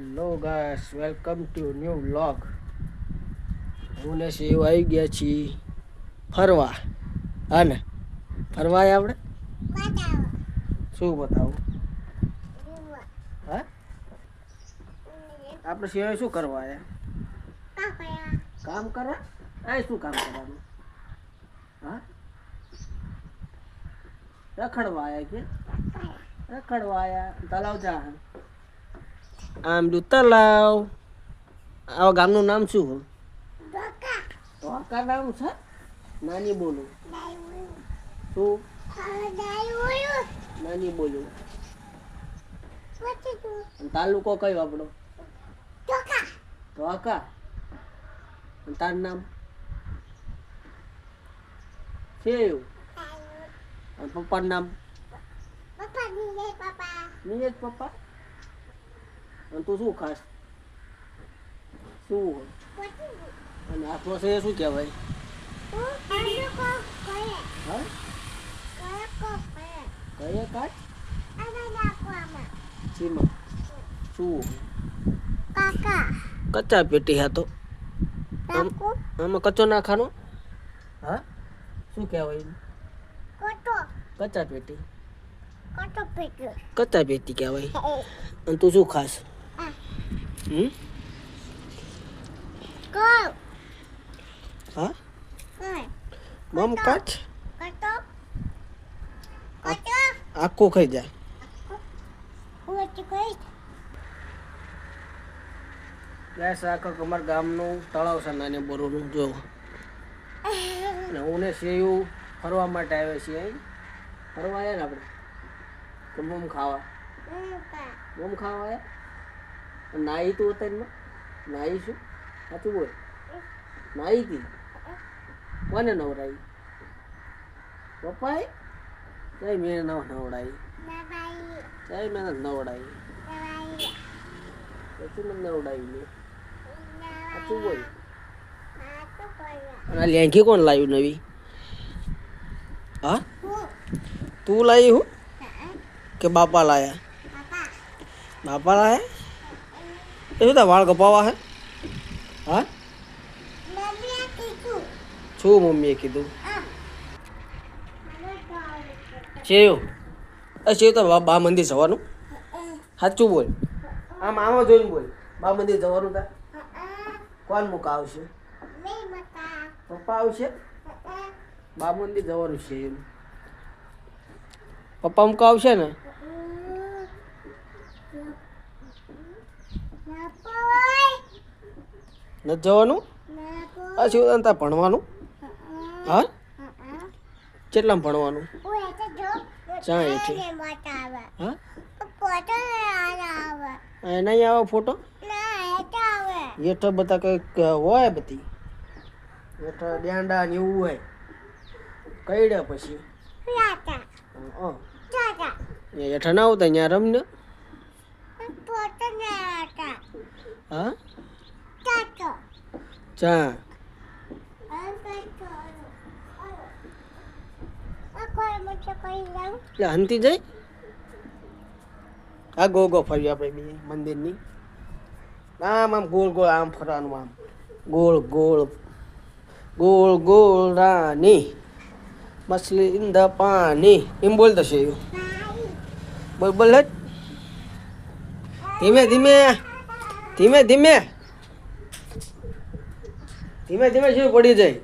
Hello guys, welcome to new vlog. હું ને શિવ આવી ગયા છીએ ફરવા. હા ને, ફરવા આપણે શું બતાવું? હા, આપણે શિવાય શું કરવા આવ્યા? કામ કરવા? આ શું કામ કરવાનું? હા, રખડવા આવ્યા કે રખડવા આવ્યા? તલાવ જા. આમ જો તલાવ. આ ગામનું નામ શું હોય? દ્વારકા નામ છે. નાની બોલું શું? નાની બોલું. તાલુકો કયો આપણો? દ્વારકા. તાર નામ શિવ. પપ્પાનું નામ નીરજ પપ્પા. અને તું શું ખાસ? શું અને આ પ્રોસેસ શું કહેવાય? હા, કયા કાચ? સીમા શું? કચ્ચા પેટી હા તો આમાં કચ્ચો નાખવાનો. હા, શું કહેવાય? કચ્ચા પેટી. કચ્ચા પેટી કહેવાય. અને તું શું ખાસ? હા, મમ કાચ આખું ખાઈ જાય. ગેસ આખો અમારા ગામનું તળાવ છે નાની બોરોનું. જો હું ને સેવ ફરવા માટે આવ્યા છીએ. અહીં ફરવા આવ્યા ને આપણે તો મમ ખાવા આવ્યા. નાઈ તું અત્યારમાં નાઈ શું? સાચું બોલ. નાઈ હતી? કોને નવરાઈ? પપ્પાએ? ચાઈ મેં નવડાવી. ચાઈ મેં નવડાવી. પછી મને નવડાવી લે. સાચું બોલ. અને આ લેંઘી કોણ લાવ્યું નવી? હા, તું લાવી હું કે બાપા લાયા? બાપા લાયા? એ શું તા વાળ કપાવા હે? હા, શું મમ્મીએ કીધું? શિવ, શિવ તો બા મંદિર જવાનું? સાચું બોલ. આમાં જોઈને બોલ. બા મંદિર જવાનું તા? કોણ મૂકા આવશે? પપ્પા આવશે? બા મંદિર જવાનું છે એમ. પપ્પા મૂકા આવશે ને? નથી જવાનું? આ શિવ તા ભણવાનું? હા, કેટલામાં ભણવાનું? ચા એથી? હા, નહીં આવે ફોટો? હેઠ બધા કંઈક હોય, બધી હેઠ ડ્યાંડા ને એવું હોય. કઈડે પછી હેઠ ના આવતા ત્યાં રમને. હા, ચા એટલે હંતી જાય. આ ગો ફરી આપણે બી મંદિરની. આમ ગોળ ગોળ આમ ફરવાનું. આમ ગોળ ગોળ ગોળ ગોળ રાની મછલી ઇન ધ પાણી. એમ બોલતો છે એવું. બોલ બોલ. ધીમે ધીમે ધીમે ધીમે ધીમે ધીમે શું પડી જાય.